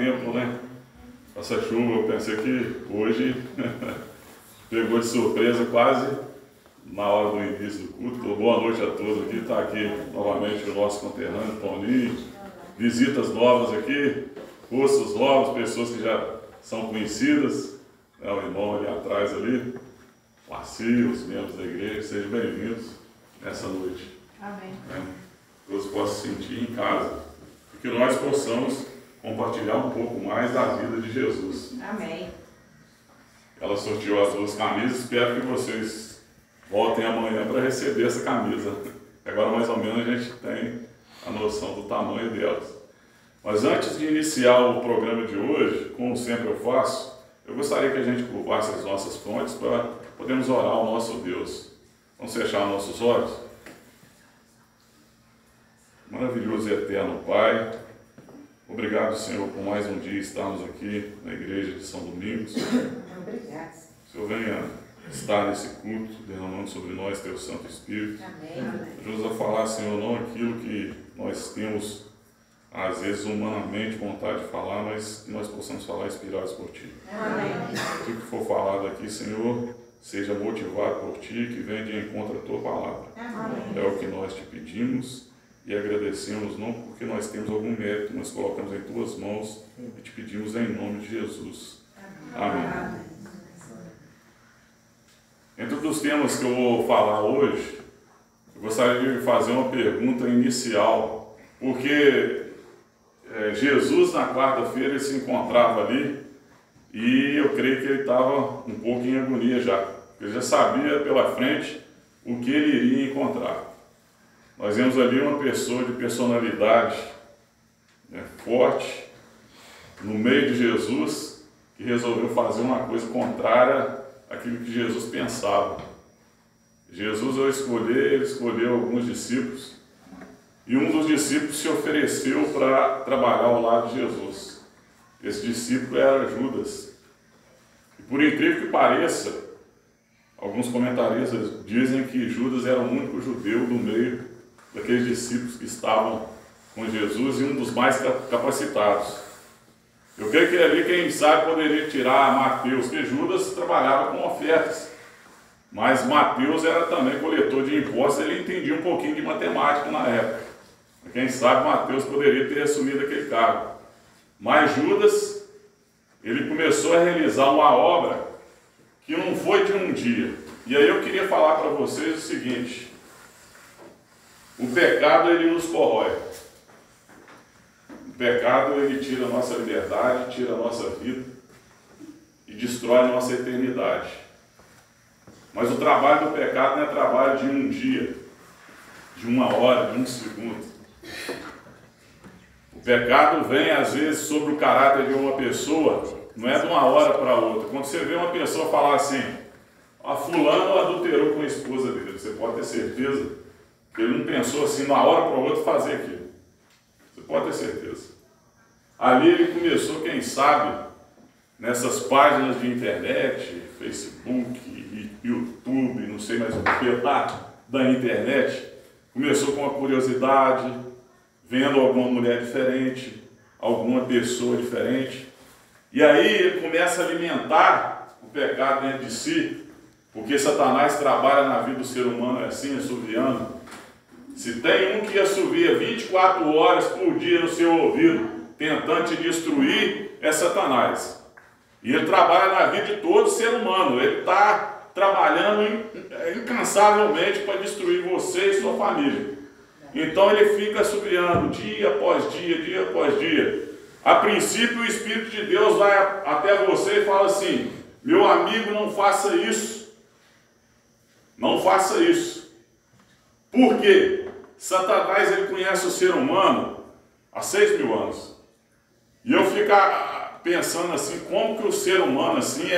tempo, né? Essa chuva, eu pensei que hoje pegou de surpresa quase na hora do início do culto. Boa noite a todos aqui. Está aqui novamente o nosso conterrâneo, Toninho. Visitas novas aqui, rostos novos, pessoas que já são conhecidas. O irmão ali atrás ali, o Arcio, os membros da igreja, sejam bem-vindos nessa noite. Amém. Todos possam se sentir em casa e que nós possamos compartilhar um pouco mais da vida de Jesus. Amém. Ela sorteou as duas camisas, espero que vocês voltem amanhã para receber essa camisa. Agora mais ou menos a gente tem a noção do tamanho delas. Mas antes de iniciar o programa de hoje, como sempre eu faço, eu gostaria que a gente curvasse as nossas frontes para podermos orar ao nosso Deus. Vamos fechar nossos olhos? Maravilhoso e eterno Pai, obrigado, Senhor, por mais um dia estarmos aqui na igreja de São Domingos. Obrigado. Senhor, venha estar nesse culto, derramando sobre nós Teu Santo Espírito. Amém. Ajuda a falar, Senhor, não aquilo que nós temos, às vezes, humanamente vontade de falar, mas que nós possamos falar inspirados por Ti. Amém. Tudo que for falado aqui, Senhor, seja motivado por Ti, que venha de encontro à Tua palavra. Amém. É o que nós Te pedimos e agradecemos, não porque nós temos algum mérito, mas colocamos em Tuas mãos e Te pedimos em nome de Jesus. Amém. Entre os temas que eu vou falar hoje, eu gostaria de fazer uma pergunta inicial, porque Jesus na quarta-feira ele se encontrava ali e eu creio que ele estava um pouco em agonia já. Ele já sabia pela frente o que ele iria encontrar. Nós vemos ali uma pessoa de personalidade forte no meio de Jesus que resolveu fazer uma coisa contrária àquilo que Jesus pensava. Jesus, ao escolher, ele escolheu alguns discípulos. E um dos discípulos se ofereceu para trabalhar ao lado de Jesus. Esse discípulo era Judas. E por incrível que pareça, alguns comentaristas dizem que Judas era o único judeu do meio daqueles discípulos que estavam com Jesus e um dos mais capacitados. Eu creio que ali, quem sabe, poderia tirar Mateus, que Judas trabalhava com ofertas. Mas Mateus era também coletor de impostos, ele entendia um pouquinho de matemática na época. Quem sabe Mateus poderia ter assumido aquele cargo. Mas Judas, ele começou a realizar uma obra que não foi de um dia. E aí eu queria falar para vocês o seguinte: o pecado ele nos corrói. O pecado ele tira a nossa liberdade, tira a nossa vida e destrói a nossa eternidade. Mas o trabalho do pecado não é trabalho de um dia, de uma hora, de um segundo. O pecado vem, às vezes, sobre o caráter de uma pessoa, não é de uma hora para outra. Quando você vê uma pessoa falar assim, a fulano adulterou com a esposa dele, você pode ter certeza que ele não pensou assim, de uma hora para outra, fazer aquilo. Você pode ter certeza. Ali ele começou, quem sabe, nessas páginas de internet, Facebook, YouTube, não sei mais o que, da internet, começou com uma curiosidade, vendo alguma mulher diferente, alguma pessoa diferente, e aí ele começa a alimentar o pecado dentro de si, porque Satanás trabalha na vida do ser humano assim, assoviando. Se tem um que assovia 24 horas por dia no seu ouvido, tentando te destruir, é Satanás. E ele trabalha na vida de todo ser humano, ele está trabalhando incansavelmente para destruir você e sua família. Então ele fica assoviando dia após dia, dia após dia. A princípio o Espírito de Deus vai até você e fala assim: meu amigo, não faça isso. Não faça isso. Por quê? Satanás ele conhece o ser humano há 6.000 anos. E eu fico pensando assim, como que o ser humano assim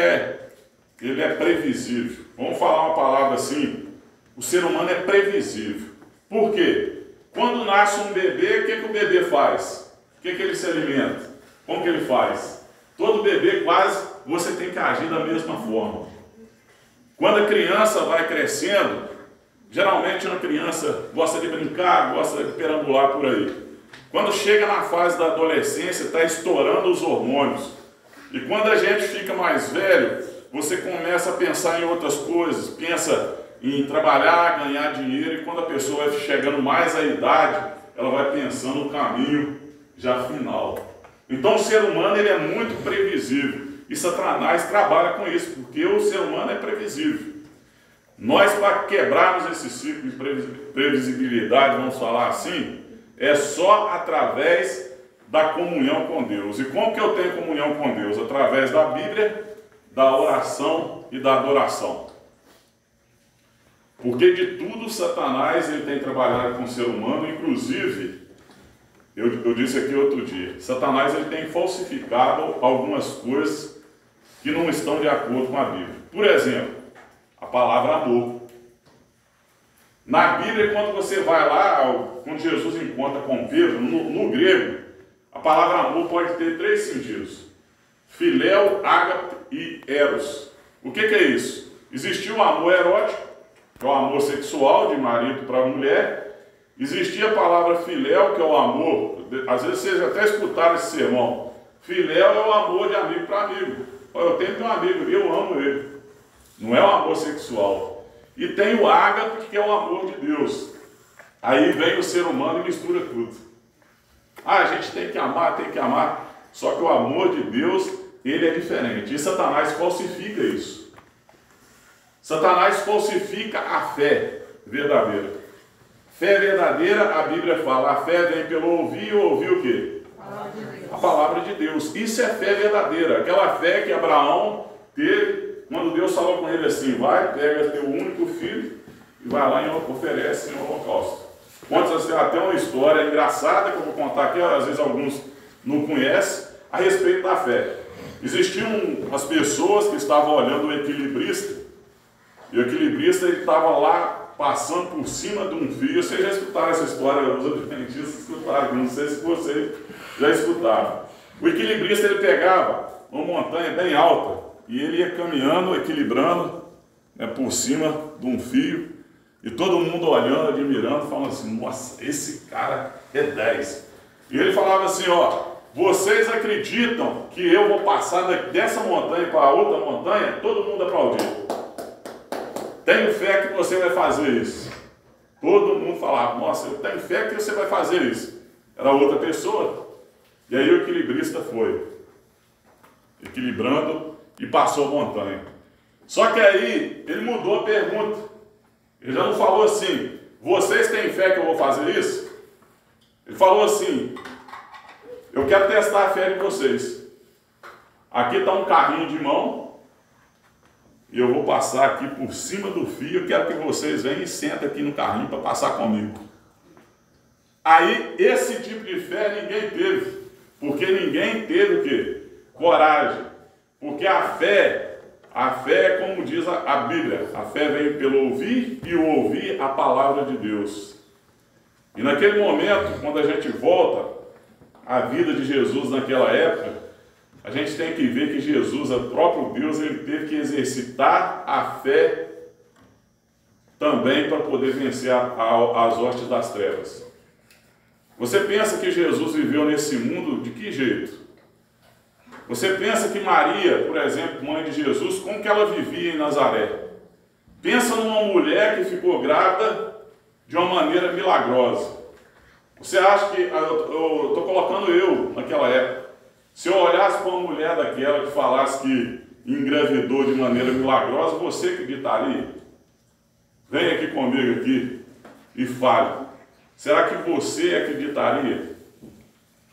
ele é previsível. Vamos falar uma palavra assim, o ser humano é previsível. Por quê? Quando nasce um bebê, o que o bebê faz? O que ele se alimenta? Como que ele faz? Todo bebê quase você tem que agir da mesma forma. Quando a criança vai crescendo, geralmente uma criança gosta de brincar, gosta de perambular por aí. Quando chega na fase da adolescência, está estourando os hormônios. E quando a gente fica mais velho, você começa a pensar em outras coisas, pensa em trabalhar, ganhar dinheiro, e quando a pessoa vai chegando mais à idade, ela vai pensando no caminho já final. Então o ser humano ele é muito previsível, e Satanás trabalha com isso, porque o ser humano é previsível. Nós, para quebrarmos esse ciclo de previsibilidade, vamos falar assim, é só através da comunhão com Deus. E como que eu tenho comunhão com Deus? Através da Bíblia, da oração e da adoração. Porque de tudo Satanás ele tem trabalhado com o ser humano, inclusive, eu disse aqui outro dia, Satanás ele tem falsificado algumas coisas que não estão de acordo com a Bíblia. Por exemplo, a palavra amor. Na Bíblia, quando você vai lá, quando Jesus encontra com Pedro, no grego, a palavra amor pode ter 3 sentidos: filéu, ágape e eros. O que é isso? Existia o amor erótico, que é o amor sexual de marido para mulher. Existia a palavra filéu, que é o amor, às vezes vocês até escutaram esse sermão, filéu é o amor de amigo para amigo. Eu tenho um amigo e eu amo ele. Não é o amor sexual. E tem o ágape, que é o amor de Deus. Aí vem o ser humano e mistura tudo. A gente tem que amar. Só que o amor de Deus, ele é diferente. E Satanás falsifica isso. Satanás falsifica a fé verdadeira. Fé verdadeira, a Bíblia fala, a fé vem pelo ouvir, e ouvir o quê? A palavra de Deus. Isso é fé verdadeira. Aquela fé que Abraão teve quando Deus falou com ele assim: vai, pega teu único filho e vai lá e oferece em holocausto. Conta-se até uma história engraçada que eu vou contar aqui, às vezes alguns não conhecem, a respeito da fé. Existiam as pessoas que estavam olhando o equilibrista, e o equilibrista ele estava lá passando por cima de um fio. Vocês já escutaram essa história, os adventistas escutaram, não sei se vocês já escutaram. O equilibrista ele pegava uma montanha bem alta, e ele ia caminhando, equilibrando, né, por cima de um fio, e todo mundo olhando, admirando, falando assim: nossa, esse cara é 10. E ele falava assim: ó, vocês acreditam que eu vou passar dessa montanha para outra montanha? Todo mundo aplaudiu. Tenho fé que você vai fazer isso. Todo mundo falava: nossa, eu tenho fé que você vai fazer isso. Era outra pessoa. E aí o equilibrista foi equilibrando e passou a montanha. Só que aí ele mudou a pergunta. Ele já não falou assim: vocês têm fé que eu vou fazer isso? Ele falou assim: eu quero testar a fé de vocês. Aqui está um carrinho de mão, e eu vou passar aqui por cima do fio. Eu quero que vocês venham e sentem aqui no carrinho para passar comigo. Aí esse tipo de fé ninguém teve. Porque ninguém teve o quê? Coragem. Porque a fé é como diz a Bíblia, a fé veio pelo ouvir, e o ouvir a palavra de Deus. E naquele momento, quando a gente volta à vida de Jesus naquela época, a gente tem que ver que Jesus, o próprio Deus, ele teve que exercitar a fé também para poder vencer as hostes das trevas. Você pensa que Jesus viveu nesse mundo de que jeito? Você pensa que Maria, por exemplo, mãe de Jesus, como que ela vivia em Nazaré? Pensa numa mulher que ficou grávida de uma maneira milagrosa. Você acha que, eu estou colocando eu naquela época, se eu olhasse para uma mulher daquela que falasse que engravidou de maneira milagrosa, você acreditaria? Vem aqui comigo aqui e fale. Será que você acreditaria?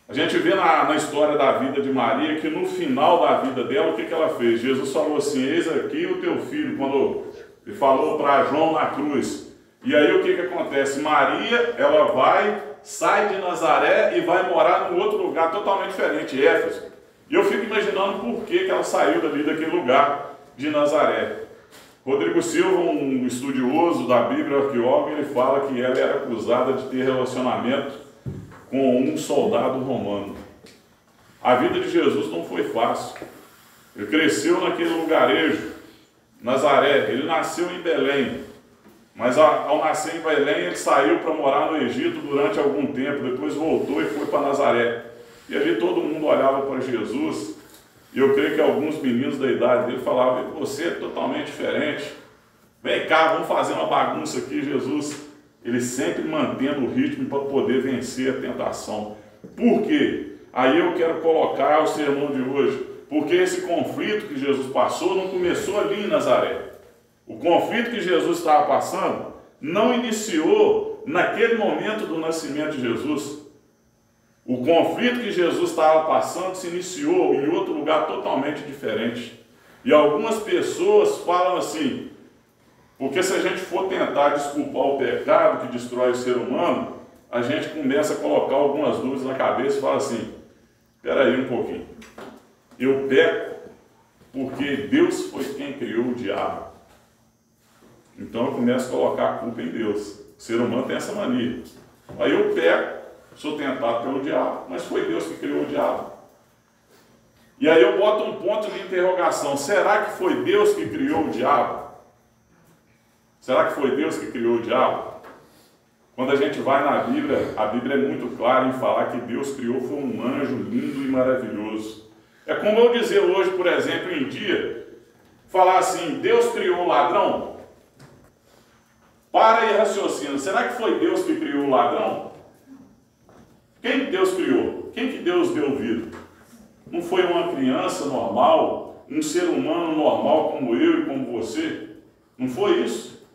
A gente vê na história da vida de Maria que no final da vida dela, o que ela fez? Jesus falou assim: eis aqui o teu filho, quando ele falou para João na cruz. E aí o que acontece? Maria, ela sai de Nazaré e vai morar num outro lugar totalmente diferente, Éfeso. E eu fico imaginando por que ela saiu daquele lugar de Nazaré. Rodrigo Silva, um estudioso da Bíblia, arqueólogo, ele fala que ela era acusada de ter relacionamento com um soldado romano. A vida de Jesus não foi fácil. Ele cresceu naquele lugarejo, Nazaré. Ele nasceu em Belém, Mas ao nascer em Belém, ele saiu para morar no Egito durante algum tempo, depois voltou e foi para Nazaré. E ali todo mundo olhava para Jesus, e eu creio que alguns meninos da idade dele falavam: você é totalmente diferente, vem cá, vamos fazer uma bagunça aqui. Jesus, ele sempre mantendo o ritmo para poder vencer a tentação. Por quê? Aí eu quero colocar o sermão de hoje, porque esse conflito que Jesus passou não começou ali em Nazaré. O conflito que Jesus estava passando não iniciou naquele momento do nascimento de Jesus. O conflito que Jesus estava passando se iniciou em outro lugar totalmente diferente. E algumas pessoas falam assim, porque se a gente for tentar desculpar o pecado que destrói o ser humano, a gente começa a colocar algumas dúvidas na cabeça e fala assim: espera aí um pouquinho, eu peco porque Deus foi quem criou o diabo. Então eu começo a colocar a culpa em Deus. O ser humano tem essa mania. Aí eu peco, sou tentado pelo diabo, mas foi Deus que criou o diabo. E aí eu boto um ponto de interrogação: será que foi Deus que criou o diabo? Será que foi Deus que criou o diabo? Quando a gente vai na Bíblia, a Bíblia é muito clara em falar que Deus criou foi um anjo lindo e maravilhoso. É como eu dizer hoje, por exemplo, em dia, falar assim: Deus criou o ladrão? Para e raciocina, será que foi Deus que criou o ladrão? Quem que Deus criou? Quem que Deus deu vida? Não foi uma criança normal, um ser humano normal como eu e como você? Não foi isso?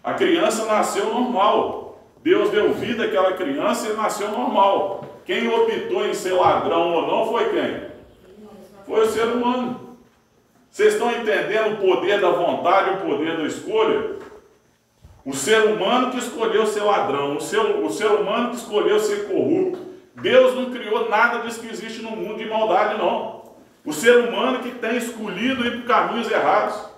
A criança nasceu normal. Deus deu vida àquela criança e nasceu normal. Quem optou em ser ladrão ou não foi quem? Foi o ser humano. Vocês estão entendendo o poder da vontade e o poder da escolha? O ser humano que escolheu ser ladrão, o ser humano que escolheu ser corrupto. Deus não criou nada disso que existe no mundo de maldade, não. O ser humano que tem escolhido ir por caminhos errados.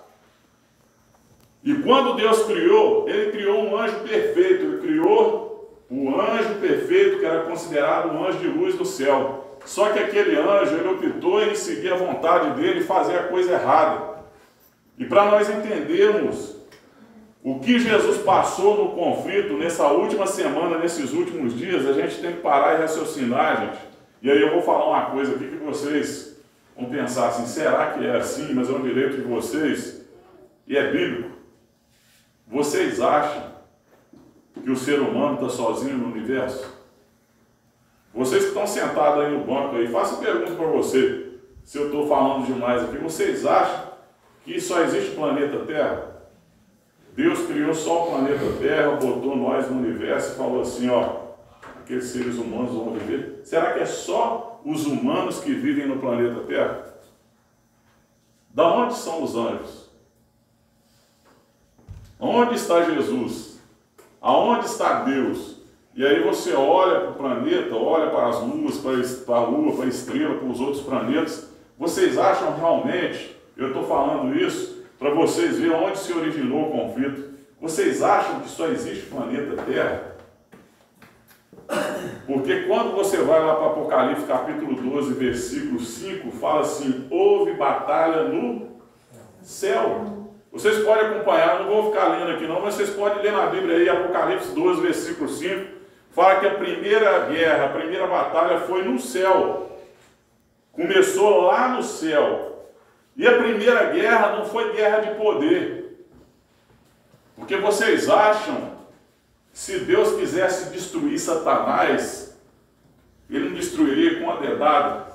E quando Deus criou, Ele criou um anjo perfeito. Ele criou o anjo perfeito, que era considerado um anjo de luz do céu. Só que aquele anjo, ele optou em seguir a vontade dele e fazer a coisa errada. E para nós entendermos o que Jesus passou no conflito nessa última semana, nesses últimos dias, a gente tem que parar e raciocinar, gente. E aí eu vou falar uma coisa aqui que vocês vão pensar assim: será que é assim? Mas é um direito de vocês e é bíblico. Vocês acham que o ser humano está sozinho no universo? Vocês que estão sentados aí no banco aí, faço pergunta para você, se eu estou falando demais aqui. Vocês acham que só existe o planeta Terra? Deus criou só o planeta Terra, botou nós no universo e falou assim: ó, aqueles seres humanos vão viver. Será que é só os humanos que vivem no planeta Terra? Da onde são os anjos? Onde está Jesus? Aonde está Deus? E aí você olha para o planeta, olha para as luas, para a lua, para a estrela, para os outros planetas. Vocês acham realmente, eu estou falando isso para vocês verem onde se originou o conflito, vocês acham que só existe o planeta Terra? Porque quando você vai lá para Apocalipse capítulo 12, versículo 5, fala assim: houve batalha no céu. Vocês podem acompanhar, não vou ficar lendo aqui não, mas vocês podem ler na Bíblia aí, Apocalipse 12, versículo 5, fala que a primeira guerra, a primeira batalha foi no céu. Começou lá no céu. E a primeira guerra não foi guerra de poder. Porque vocês acham que se Deus quisesse destruir Satanás, Ele não destruiria com a dedada?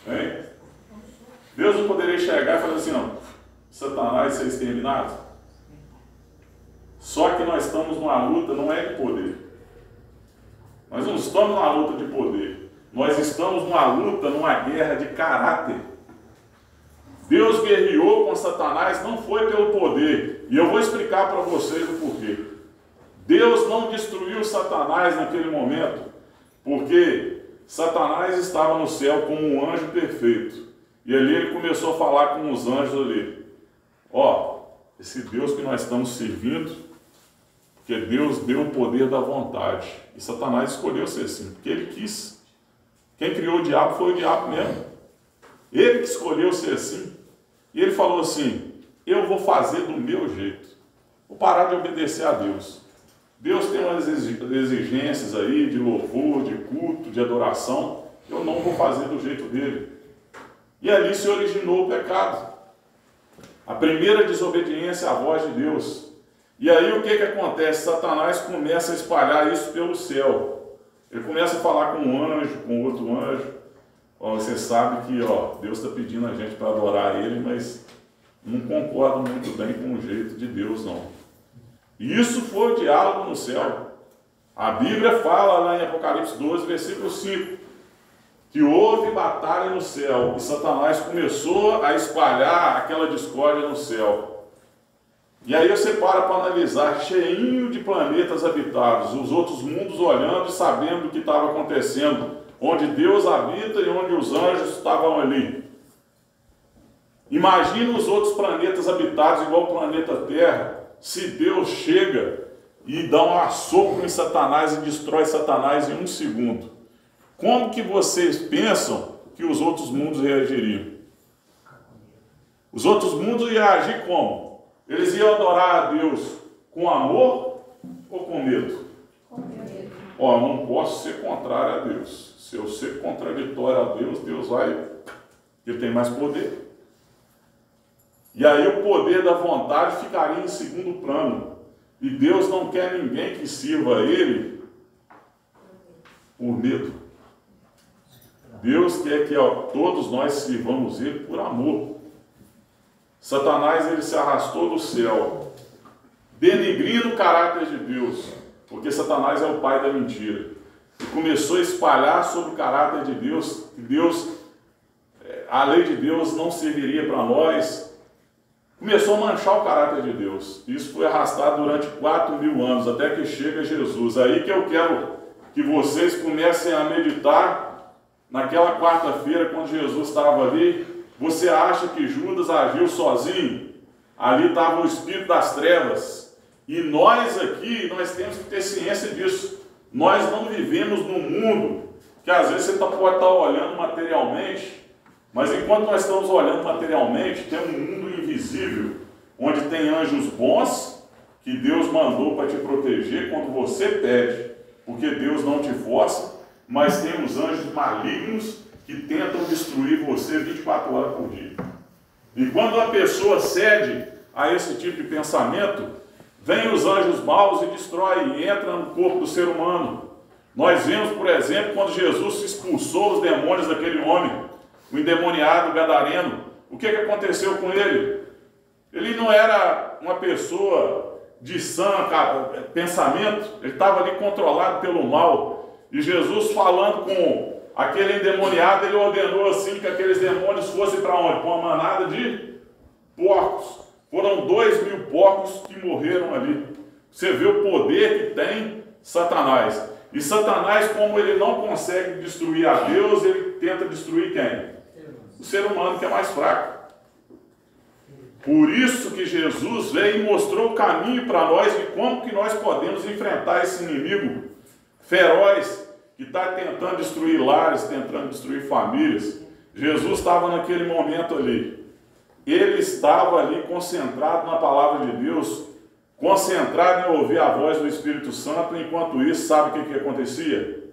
Hein? Deus não poderia chegar e falar assim: não, Satanás ser exterminado? Só que nós estamos numa luta, não é de poder. Nós não estamos numa luta de poder. Nós estamos numa luta, numa guerra de caráter. Deus guerreou com Satanás, não foi pelo poder. E eu vou explicar para vocês o porquê. Deus não destruiu Satanás naquele momento, porque Satanás estava no céu como um anjo perfeito. E ali ele começou a falar com os anjos ali: ó, esse Deus que nós estamos servindo, porque Deus deu o poder da vontade. E Satanás escolheu ser assim, porque ele quis. Quem criou o diabo foi o diabo mesmo. Ele que escolheu ser assim. E ele falou assim: eu vou fazer do meu jeito. vou parar de obedecer a Deus. Deus tem umas exigências aí de louvor, de culto, de adoração, eu não vou fazer do jeito dele. E ali se originou o pecado. A primeira desobediência à voz de Deus. E aí o que acontece? Satanás começa a espalhar isso pelo céu. Ele começa a falar com um anjo, com outro anjo. Ó, você sabe que Deus está pedindo a gente para adorar Ele, mas não concordo muito bem com o jeito de Deus, não. Isso foi o diálogo no céu. A Bíblia fala lá em Apocalipse 12, versículo 5, que houve batalha no céu e Satanás começou a espalhar aquela discórdia no céu. E aí você para analisar, cheinho de planetas habitados, os outros mundos olhando e sabendo o que estava acontecendo, onde Deus habita e onde os anjos estavam ali. Imagina os outros planetas habitados igual o planeta Terra, se Deus chega e dá um assopro em Satanás e destrói Satanás em 1 segundo. Como que vocês pensam que os outros mundos reagiriam? Os outros mundos iam agir como? Eles iam adorar a Deus com amor ou com medo? Com medo. Eu não posso ser contrário a Deus. Se eu ser contraditório a Deus, Deus vai... Ele tem mais poder. E aí o poder da vontade ficaria em segundo plano. E Deus não quer ninguém que sirva a Ele por medo. Deus quer que todos nós sirvamos Ele por amor. Satanás, ele se arrastou do céu, denigrindo o caráter de Deus, porque Satanás é o pai da mentira. E começou a espalhar sobre o caráter de Deus, que a lei de Deus não serviria para nós. Começou a manchar o caráter de Deus. Isso foi arrastado durante 4.000 anos, até que chega Jesus. Aí que eu quero que vocês comecem a meditar naquela quarta-feira, quando Jesus estava ali. Você acha que Judas agiu sozinho? Ali estava o espírito das trevas. E nós aqui, nós temos que ter ciência disso. Nós não vivemos num mundo que às vezes você pode estar olhando materialmente, mas enquanto nós estamos olhando materialmente, tem um mundo invisível, onde tem anjos bons, que Deus mandou para te proteger quando você pede, porque Deus não te força, mas tem os anjos malignos que tentam destruir você 24 horas por dia. E quando a pessoa cede a esse tipo de pensamento, vem os anjos maus e destrói, e entra no corpo do ser humano. Nós vemos, por exemplo, quando Jesus expulsou os demônios daquele homem, o endemoniado gadareno. O que aconteceu com ele? Ele não era uma pessoa de sã pensamento, ele estava ali controlado pelo mal. E Jesus, falando com aquele endemoniado, ele ordenou assim que aqueles demônios fossem para onde? Para uma manada de porcos. Foram 2.000 porcos que morreram ali. Você vê o poder que tem Satanás. E Satanás, como ele não consegue destruir a Deus, ele tenta destruir quem? O ser humano, que é mais fraco. Por isso que Jesus veio e mostrou o caminho para nós de como que nós podemos enfrentar esse inimigo feroz que está tentando destruir lares, tentando destruir famílias. Jesus estava naquele momento ali. Ele estava ali concentrado na palavra de Deus, concentrado em ouvir a voz do Espírito Santo. Enquanto isso, sabe o que acontecia?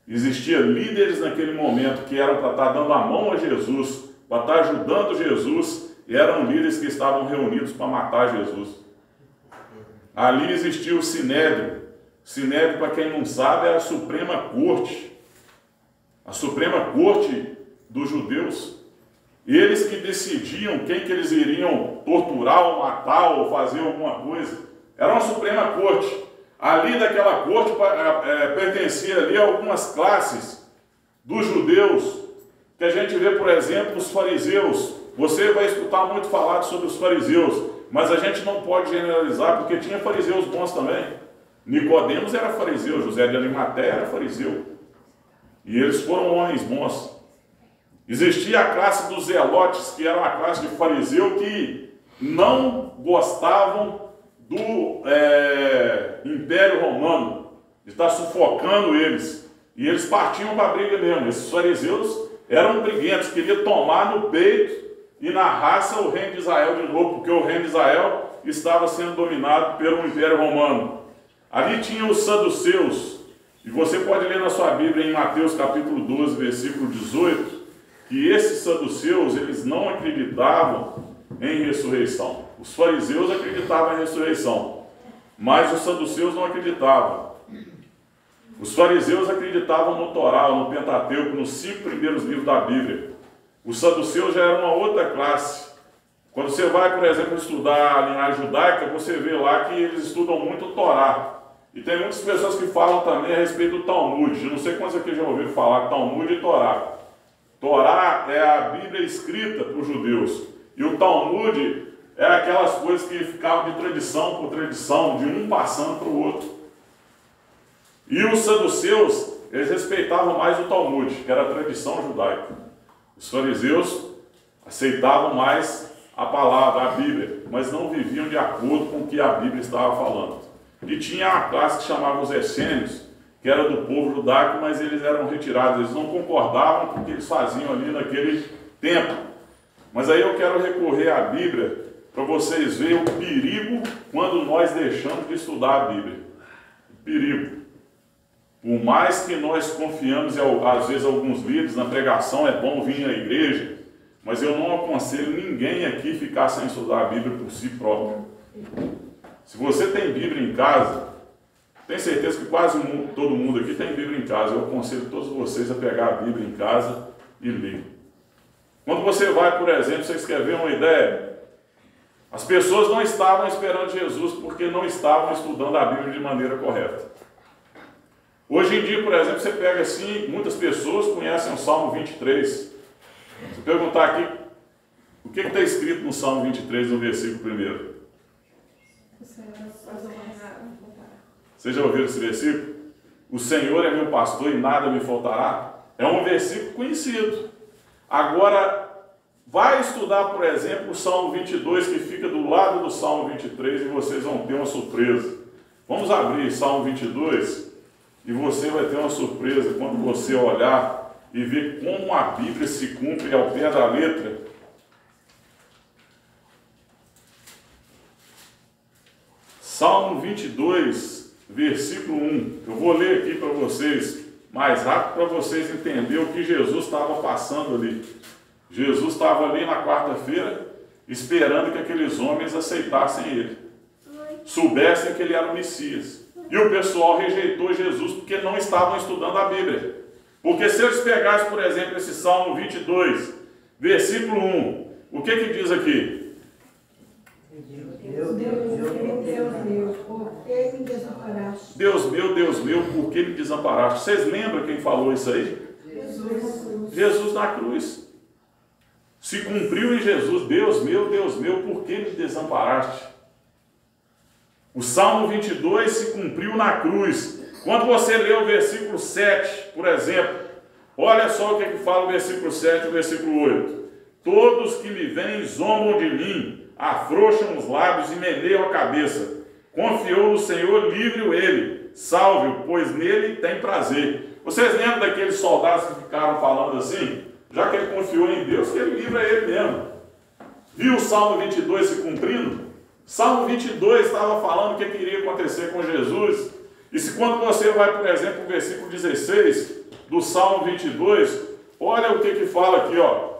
Existia líderes naquele momento que eram para estar dando a mão a Jesus, para estar ajudando Jesus, e eram líderes que estavam reunidos para matar Jesus. Ali existia o Sinédrio. Sinédrio, para quem não sabe, é a Suprema Corte. A Suprema Corte dos judeus. Eles que decidiam quem que eles iriam torturar ou matar ou fazer alguma coisa. Era uma Suprema Corte. Ali daquela corte pertencia ali a algumas classes dos judeus, que a gente vê, por exemplo, os fariseus. Você vai escutar muito falar sobre os fariseus, mas a gente não pode generalizar, porque tinha fariseus bons também. Nicodemos era fariseu, José de Arimateia era fariseu. E eles foram homens bons. Existia a classe dos zelotes, que era uma classe de fariseu que não gostavam do Império Romano, está sufocando eles, e eles partiam para a briga mesmo. Esses fariseus eram briguentos, queriam tomar no peito e na raça o reino de Israel de novo, porque o reino de Israel estava sendo dominado pelo Império Romano. Ali tinha os saduceus, e você pode ler na sua Bíblia em Mateus capítulo 12, versículo 18, que esses saduceus, eles não acreditavam em ressurreição. Os fariseus acreditavam em ressurreição, mas os saduceus não acreditavam. Os fariseus acreditavam no Torá, no Pentateuco, nos 5 primeiros livros da Bíblia. Os saduceus já eram uma outra classe. Quando você vai, por exemplo, estudar a linhagem judaica, você vê lá que eles estudam muito o Torá. E tem muitas pessoas que falam também a respeito do Talmud. Eu não sei quantos aqui já ouviram falar Talmud e Torá. Torá é a Bíblia escrita por judeus. E o Talmud é aquelas coisas que ficavam de tradição por tradição, de um passando para o outro. E os saduceus, eles respeitavam mais o Talmud, que era a tradição judaica. Os fariseus aceitavam mais a palavra, a Bíblia, mas não viviam de acordo com o que a Bíblia estava falando. E tinha a classe que chamava os essênios, que era do povo judaico, mas eles eram retirados, eles não concordavam com o que eles faziam ali naquele tempo. Mas aí eu quero recorrer à Bíblia para vocês verem o perigo quando nós deixamos de estudar a Bíblia. O perigo. Por mais que nós confiamos, às vezes, alguns líderes, na pregação é bom vir à igreja, mas eu não aconselho ninguém aqui ficar sem estudar a Bíblia por si próprio. Se você tem Bíblia em casa, tenho certeza que quase todo mundo aqui tem Bíblia em casa. Eu aconselho todos vocês a pegar a Bíblia em casa e ler. Quando você vai, por exemplo, vocês querem ver uma ideia? As pessoas não estavam esperando Jesus porque não estavam estudando a Bíblia de maneira correta. Hoje em dia, por exemplo, você pega assim, muitas pessoas conhecem o Salmo 23. Se perguntar aqui, o que está escrito no Salmo 23, no versículo 1? Vocês já ouviram esse versículo? O Senhor é meu pastor e nada me faltará. É um versículo conhecido. Agora, vai estudar, por exemplo, o Salmo 22, que fica do lado do Salmo 23, e vocês vão ter uma surpresa. Vamos abrir Salmo 22, e você vai ter uma surpresa quando você olhar e ver como a Bíblia se cumpre ao pé da letra. Salmo 22, versículo 1. Eu vou ler aqui para vocês, mais rápido, para vocês entenderem o que Jesus estava passando ali. Jesus estava ali na quarta-feira, esperando que aqueles homens aceitassem ele, soubessem que ele era o Messias. E o pessoal rejeitou Jesus porque não estavam estudando a Bíblia. Porque se eles pegassem, por exemplo, esse Salmo 22, versículo 1, o que diz aqui? Deus meu, por que me desamparaste? Deus meu, por que me desamparaste? Vocês lembram quem falou isso aí? Jesus na cruz. Se cumpriu em Jesus, Deus meu, por que me desamparaste? O Salmo 22 se cumpriu na cruz. Quando você lê o versículo 7, por exemplo, olha só o que fala o versículo 7 e o versículo 8. Todos que me veem zombam de mim, afrouxam os lábios e meneiam a cabeça. Confiou no Senhor, livre-o ele, salve-o, pois nele tem prazer. Vocês lembram daqueles soldados que ficaram falando assim? Já que ele confiou em Deus, que ele livra ele mesmo. Viu o Salmo 22 se cumprindo? Salmo 22 estava falando o que iria acontecer com Jesus. E se quando você vai, por exemplo, o versículo 16 do Salmo 22, olha o que fala aqui, ó.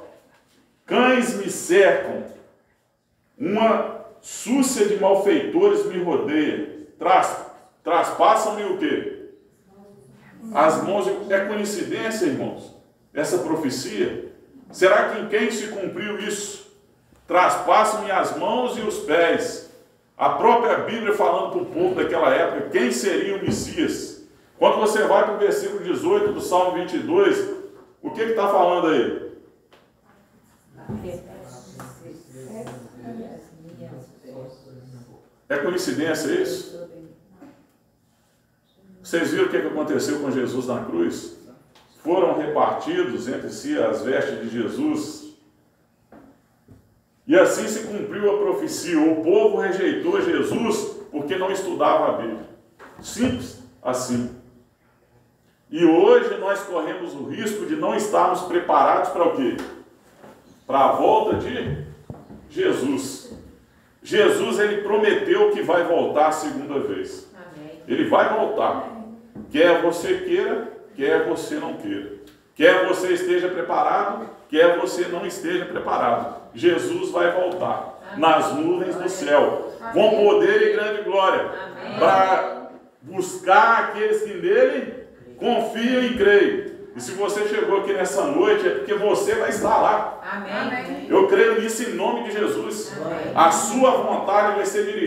Cães me cercam, uma súcia de malfeitores me rodeia, traspassam-me o quê? As mãos. É coincidência, irmãos, essa profecia? Será que em quem se cumpriu isso? Traspassam-me as mãos e os pés. A própria Bíblia falando para o povo daquela época, quem seria o Messias? Quando você vai para o versículo 18 do Salmo 22, o que está falando aí? É coincidência isso? Vocês viram o que aconteceu com Jesus na cruz? Foram repartidos entre si as vestes de Jesus. E assim se cumpriu a profecia. O povo rejeitou Jesus porque não estudava a Bíblia. Simples assim. E hoje nós corremos o risco de não estarmos preparados para o quê? Para a volta de Jesus. Jesus, ele prometeu que vai voltar a segunda vez. Ele vai voltar. Quer você queira, quer você não queira. Quer você esteja preparado, quer você não esteja preparado. Jesus vai voltar nas nuvens do céu, com poder e grande glória, para buscar aqueles que nele confiam e creem. E se você chegou aqui nessa noite, é porque você vai estar lá. Amém. Eu creio nisso em nome de Jesus. A sua vontade vai ser dirigida.